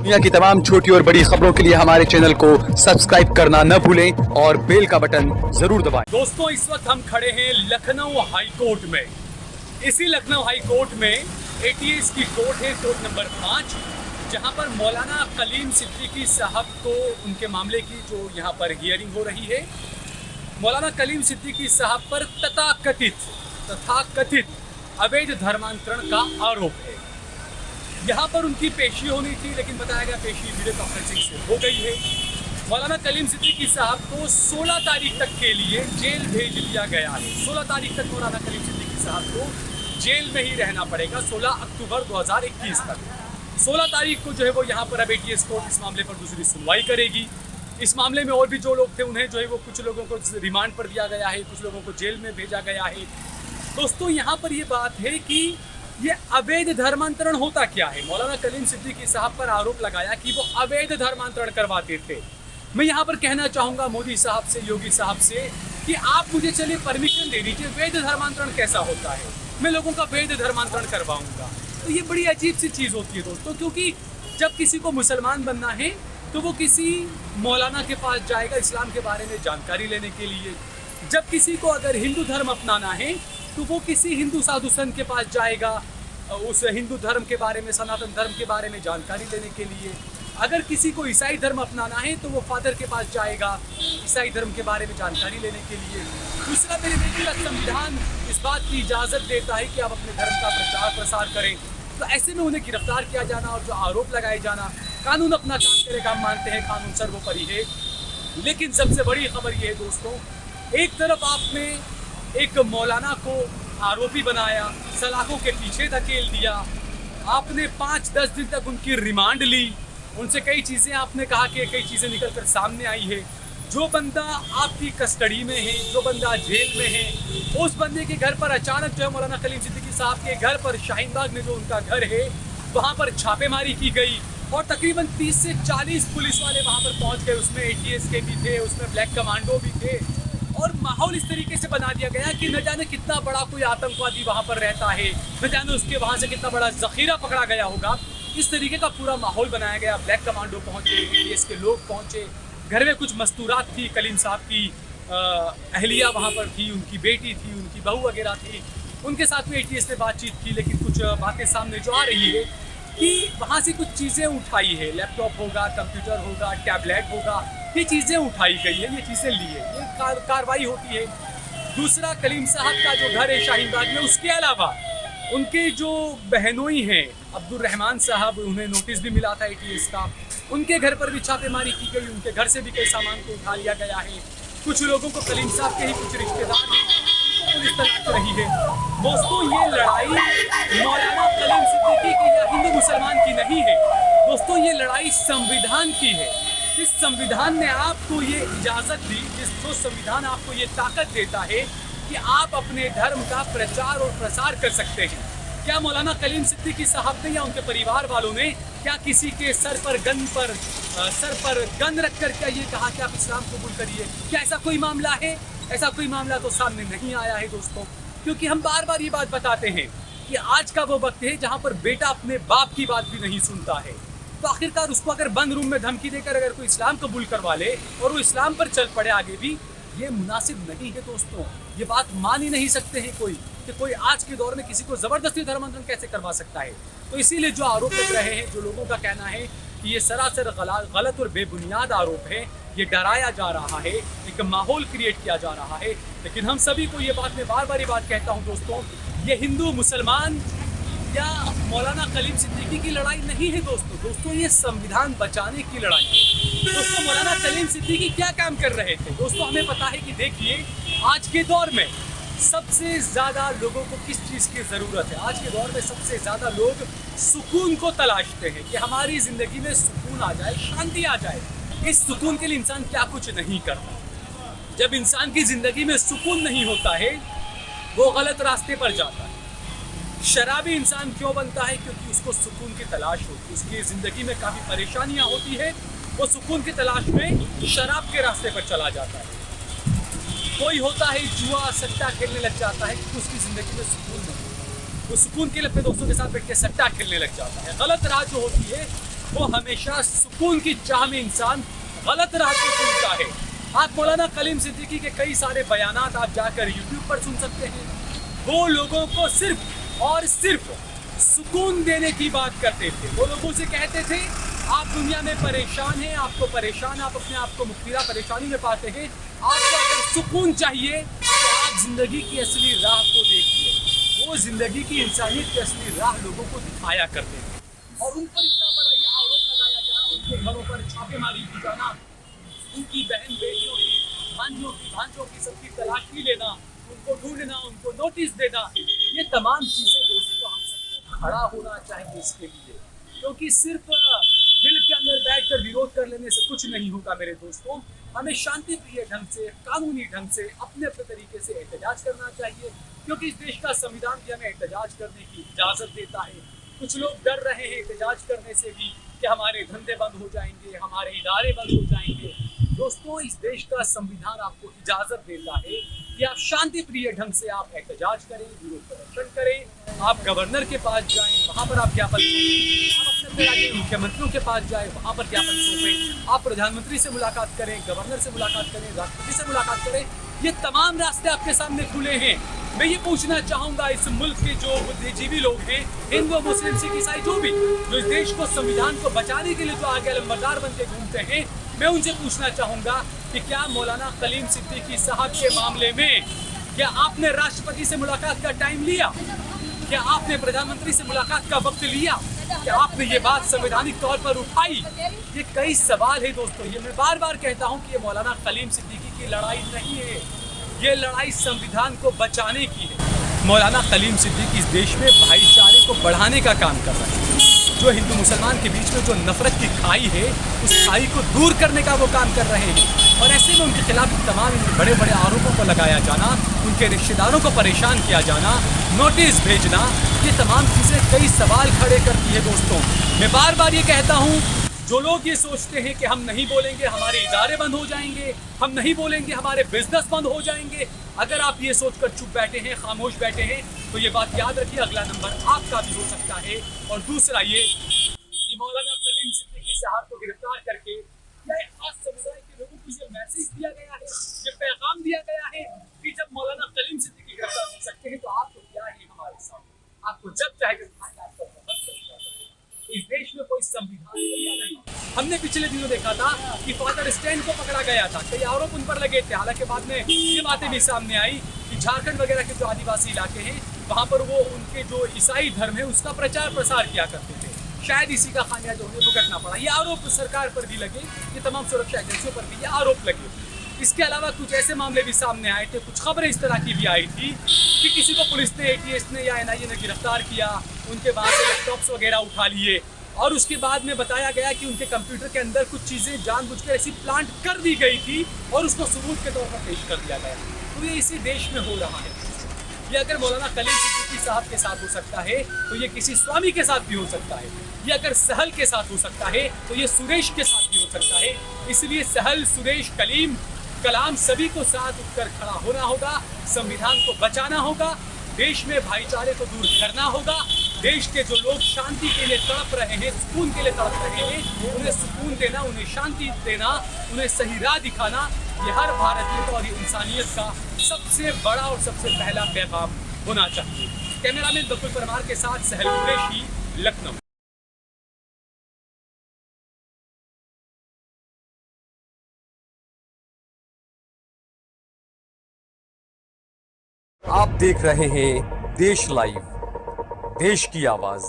दुनिया की तमाम छोटी और बड़ी खबरों के लिए हमारे चैनल को सब्सक्राइब करना न भूलें और बेल का बटन जरूर दबाएं। दोस्तों, इस वक्त हम खड़े हैं लखनऊ हाई कोर्ट में। इसी लखनऊ हाई कोर्ट में एटीएस की कोर्ट है, कोर्ट नंबर 5, जहां पर मौलाना कलीम सिद्दीकी साहब को उनके मामले की जो यहां पर हियरिंग हो रही है। मौलाना कलीम सिद्दीकी साहब पर तथाकथित अवैध धर्मांतरण का आरोप है। यहाँ पर उनकी पेशी होनी थी, लेकिन बताया गया पेशी वीडियो कॉन्फ्रेंसिंग से हो गई है। मौलाना कलीम सिद्दीकी साहब को 16 तारीख तक के लिए जेल भेज दिया गया है। 16 तारीख तक मौलाना कलीम सिद्दीकी साहब को जेल में ही रहना पड़ेगा, 16 अक्टूबर 2021 तक। 16 तारीख को जो है वो यहाँ पर अब एटीएस कोर्ट इस मामले पर दूसरी सुनवाई करेगी। इस मामले में और भी जो लोग थे उन्हें जो है वो कुछ लोगों को रिमांड पर दिया गया है, कुछ लोगों को जेल में भेजा गया है। दोस्तों, यहाँ पर ये बात है कि ये अवैध धर्मांतरण होता क्या है। मौलाना कलीम सिद्दीकी साहब पर आरोप लगाया कि वो अवैध धर्मांतरण करवाते थे। मैं यहाँ पर कहना चाहूँगा मोदी साहब से, योगी साहब से, कि आप मुझे चलिए परमिशन दे दीजिए, वैध धर्मांतरण कैसा होता है, मैं लोगों का वैध धर्मांतरण करवाऊँगा। तो ये बड़ी अजीब सी चीज़ होती है दोस्तों, क्योंकि जब किसी को मुसलमान बनना है तो वो किसी मौलाना के पास जाएगा इस्लाम के बारे में जानकारी लेने के लिए। जब किसी को अगर हिंदू धर्म अपनाना है तो वो किसी हिंदू साधु संत के पास जाएगा उस हिंदू धर्म के बारे में, सनातन धर्म के बारे में जानकारी लेने के लिए। अगर किसी को ईसाई धर्म अपनाना है तो वो फादर के पास जाएगा ईसाई धर्म के बारे में जानकारी लेने के लिए। दूसरा, मेरे व्यक्तिगत संविधान इस बात की इजाज़त देता है कि आप अपने धर्म का प्रचार प्रसार करें, तो ऐसे में उन्हें गिरफ्तार किया जाना और जो आरोप लगाए जाना, कानून अपना काम करेगा, हम मानते हैं कानून सर्वोपरि है। लेकिन सबसे बड़ी खबर ये है दोस्तों, एक तरफ आपने एक मौलाना को आरोपी बनाया, सलाखों के पीछे धकेल दिया, आपने 5-10 दिन तक उनकी रिमांड ली, उनसे कई चीज़ें आपने कहा कि कई चीज़ें निकल कर सामने आई है। जो बंदा आपकी कस्टडी में है, जो बंदा जेल में है, उस बंदे के घर पर अचानक जो है मौलाना कलीम सिद्दीकी साहब के घर पर शाहीन बाग में जो उनका घर है वहाँ पर छापेमारी की गई और तकरीबन 30 से 40 पुलिस वाले वहाँ पर पहुँच गए। उसमें एटीएस के भी थे, उसमें ब्लैक कमांडो भी थे और माहौल इस तरीके से बना दिया गया कि न जाने कितना बड़ा कोई आतंकवादी वहाँ पर रहता है, न जाने उसके वहाँ से कितना बड़ा जखीरा पकड़ा गया होगा। इस तरीके का पूरा माहौल बनाया गया। ब्लैक कमांडो पहुँचे, एटीएस के लोग पहुँचे, घर में कुछ मस्तूरात थी, कलीम साहब की अहलिया वहाँ पर थी, उनकी बेटी थी, उनकी बहू वगैरह थी, उनके साथ में एटीएस ने बातचीत की। लेकिन कुछ बातें सामने जो आ रही है कि वहाँ से कुछ चीज़ें उठाई है, लैपटॉप होगा, कंप्यूटर होगा, टैबलेट होगा, ये चीज़ें उठाई गई है, ये चीज़ें ली है, ये कार्रवाई होती है। दूसरा, कलीम साहब का जो घर है शाहीन बाग में, उसके अलावा उनके जो बहनोई हैं अब्दुल रहमान साहब, उन्हें नोटिस भी मिला था एटीएस का, उनके घर पर भी छापेमारी की गई, उनके घर से भी कई सामान को उठा लिया गया है। कुछ लोगों को कलीम साहब के ही कुछ रिश्तेदार हैं, उनको पुलिस तलाश रही है। दोस्तों, ये लड़ाई मौलाना कलीम सिद्दीकी की या हिंदू मुसलमान की नहीं है दोस्तों, ये लड़ाई संविधान की है। इस संविधान ने आपको ये इजाज़त दी, जो संविधान आपको ये ताकत देता है कि आप अपने धर्म का प्रचार और प्रसार कर सकते हैं। क्या मौलाना कलीम सिद्दीकी साहब ने या उनके परिवार वालों ने क्या किसी के सर पर गन रखकर क्या ये कहा कि आप इस्लाम कबूल करिए? क्या ऐसा कोई मामला है? ऐसा कोई मामला तो सामने नहीं आया है दोस्तों, क्योंकि हम बार बार ये बात बताते हैं कि आज का वो वक्त है जहाँ पर बेटा अपने बाप की बात भी नहीं सुनता है। तो आखिरकार उसको अगर बंद रूम में धमकी देकर अगर कोई इस्लाम कबूल करवा ले और वो इस्लाम पर चल पड़े आगे भी, ये मुनासिब नहीं है दोस्तों। ये बात मान ही नहीं सकते हैं कोई आज के दौर में किसी को ज़बरदस्ती धर्मांतरण कैसे करवा सकता है। तो इसीलिए जो आरोप लग रहे हैं, जो लोगों का कहना है कि ये सरासर गलत और बेबुनियाद आरोप है, ये डराया जा रहा है, एक माहौल क्रिएट किया जा रहा है। लेकिन हम सभी को ये बात, मैं बार बार ये बात कहता हूँ दोस्तों, ये हिंदू मुसलमान या मौलाना कलीम सिद्दीकी की लड़ाई नहीं है दोस्तों, ये संविधान बचाने की लड़ाई है। दोस्तों, मौलाना कलीम सिद्दीकी क्या काम कर रहे थे दोस्तों, हमें पता है कि देखिए आज के दौर में सबसे ज़्यादा लोगों को किस चीज़ की ज़रूरत है। आज के दौर में सबसे ज़्यादा लोग सुकून को तलाशते हैं कि हमारी ज़िंदगी में सुकून आ जाए, शांति आ जाए। इस सुकून के लिए इंसान क्या कुछ नहीं करता। जब इंसान की ज़िंदगी में सुकून नहीं होता है, वो गलत रास्ते पर जाता है। शराबी इंसान क्यों बनता है? क्योंकि उसको सुकून की तलाश होती है, उसकी ज़िंदगी में काफ़ी परेशानियाँ होती है, वो सुकून की तलाश में शराब के रास्ते पर चला जाता है। कोई होता है जुआ सट्टा खेलने लग जाता है क्योंकि उसकी ज़िंदगी में सुकून नहीं, वो सुकून के लिए अपने दोस्तों के साथ बैठ के सट्टा खेलने लग जाता है। गलत राह जो होती है वो हमेशा सुकून की चाह में इंसान गलत राह को चुनता है। आप मौलाना कलीम सिद्दीकी के कई सारे बयानात आप जाकर यूट्यूब पर सुन सकते हैं। वो लोगों को सिर्फ और सिर्फ सुकून देने की बात करते थे। वो लोगों से कहते थे आप दुनिया में परेशान हैं, आपको परेशान, आप अपने आप को मुख्तिरा परेशानी में पाते हैं, आपको अगर सुकून चाहिए तो आप जिंदगी की असली राह को देखिए। वो जिंदगी की इंसानियत की असली राह लोगों को दिखाया करते थे और उन पर इतना बड़ा ये आरोप लगाया जाना, उनके घरों पर छापेमारी की जाना, उनकी बहन बेटियों की, भांजों की सबकी तलाशी लेना, उनको ढूंढना, उनको नोटिस देना, ये तमाम चीजें दोस्तों हम सबको खड़ा होना चाहिए इसके लिए, क्योंकि सिर्फ दिल के अंदर बैठकर विरोध कर लेने से कुछ नहीं होगा मेरे दोस्तों। हमें शांति प्रिय ढंग से, कानूनी ढंग से, अपने अपने तरीके से एहतजाज करना चाहिए, क्योंकि इस देश का संविधान भी हमें एहतजाज करने की इजाजत देता है। कुछ लोग डर रहे हैं एहतजाज करने से भी कि हमारे धंधे बंद हो जाएंगे, हमारे इदारे बंद हो जाएंगे। दोस्तों, इस देश का संविधान आपको इजाजत देता है कि आप शांति प्रिय ढंग से आप एहतजाज करें, विरोध प्रदर्शन करें, आप गवर्नर के पास जाएं, वहां पर आप ज्ञापन सौंपें, आप अपने राज्य के मुख्यमंत्रियों के पास जाएं, वहां पर ज्ञापन सौंपें, आप प्रधानमंत्री से मुलाकात करें, गवर्नर से मुलाकात करें, राष्ट्रपति से मुलाकात करें। ये तमाम रास्ते आपके सामने खुले हैं। मैं ये पूछना चाहूंगा इस मुल्क के जो बुद्धिजीवी लोग हैं, हिंदू, मुस्लिम, सिख, ईसाई, जो भी, जो इस देश को, संविधान को बचाने के लिए जो आगे अलंबरदार बन के घूमते हैं, मैं उनसे पूछना चाहूंगा कि क्या मौलाना कलीम सिद्दीकी साहब के मामले में क्या आपने राष्ट्रपति से मुलाकात का टाइम लिया? क्या आपने प्रधानमंत्री से मुलाकात का वक्त लिया? क्या आपने ये बात संवैधानिक तौर पर उठाई? ये कई सवाल है दोस्तों। ये मैं बार बार कहता हूँ कि ये मौलाना कलीम सिद्दीकी की लड़ाई नहीं है, ये लड़ाई संविधान को बचाने की है। मौलाना कलीम सिद्दीकी इस देश में भाईचारे को बढ़ाने का काम कर रहे हैं। जो हिंदू मुसलमान के बीच में जो नफरत की खाई है, उस खाई को दूर करने का वो काम कर रहे हैं। और ऐसे में उनके खिलाफ तमाम बड़े बड़े आरोपों को लगाया जाना, उनके रिश्तेदारों को परेशान किया जाना, नोटिस भेजना, ये तमाम चीज़ें कई सवाल खड़े करती है दोस्तों। मैं बार बार ये कहता हूँ, जो लोग ये सोचते हैं कि हम नहीं बोलेंगे हमारे इदारे बंद हो जाएंगे, हम नहीं बोलेंगे हमारे बिजनेस बंद हो जाएंगे, अगर आप ये सोचकर चुप बैठे हैं, खामोश बैठे हैं, तो ये बात याद रखिए, अगला नंबर आपका भी हो सकता है। और दूसरा ये कि मौलाना कलीम सिद्दीकी साहब को गिरफ्तार करके या एक खास समुदाय के लोगों को ये मैसेज दिया गया है, ये पैगाम दिया गया है कि जब मौलाना कलीम सिद्दीकी गिरफ्तार हो सकते हैं तो आपको क्या है हमारे साथ, आपको जब चाहे इस देश में कोई संविधान नहीं। हमने पिछले दिनों देखा था कि फादर स्टैन को पकड़ा गया था, कई आरोप उन पर लगे थे। हालांकि बाद में ये बातें भी सामने आई कि झारखंड वगैरह के जो आदिवासी इलाके हैं, वहां पर वो उनके जो ईसाई धर्म है उसका प्रचार प्रसार किया करते थे। शायद इसी का खामियाजा उन्हें भुगतना पड़ा। ये आरोप सरकार पर भी लगे, ये तमाम सुरक्षा एजेंसियों पर भी ये आरोप लगे। इसके अलावा कुछ ऐसे मामले भी सामने आए थे, कुछ खबरें इस तरह की भी आई थी कि किसी को पुलिस ने, ATS ने या NIA ने गिरफ्तार किया, उनके वहाँ से लैपटॉप्स वगैरह उठा लिए और उसके बाद में बताया गया कि उनके कंप्यूटर के अंदर कुछ चीज़ें जानबूझकर ऐसी प्लांट कर दी गई थी और उसको सबूत के तौर पर पेश कर दिया गया। तो ये इसी देश में हो रहा है। ये अगर मौलाना कलीम सिद्दीकी साहब के साथ हो सकता है तो ये किसी स्वामी के साथ भी हो सकता है। ये अगर सहल के साथ हो सकता है तो ये सुरेश के साथ भी हो सकता है। इसलिए सहल, सुरेश, कलाम सभी को साथ उठकर खड़ा होना होगा, संविधान को बचाना होगा, देश में भाईचारे को दूर करना होगा। देश के जो लोग शांति के लिए तड़प रहे हैं, सुकून के लिए तड़प रहे हैं, उन्हें सुकून देना, उन्हें शांति देना, उन्हें सही राह दिखाना, ये हर भारतीय को और इंसानियत का सबसे बड़ा और सबसे पहला पैगाम होना चाहिए। कैमरामैन बकुल परमार के साथ सहल कुरैशी, लखनऊ। आप देख रहे हैं देश लाइव, देश की आवाज।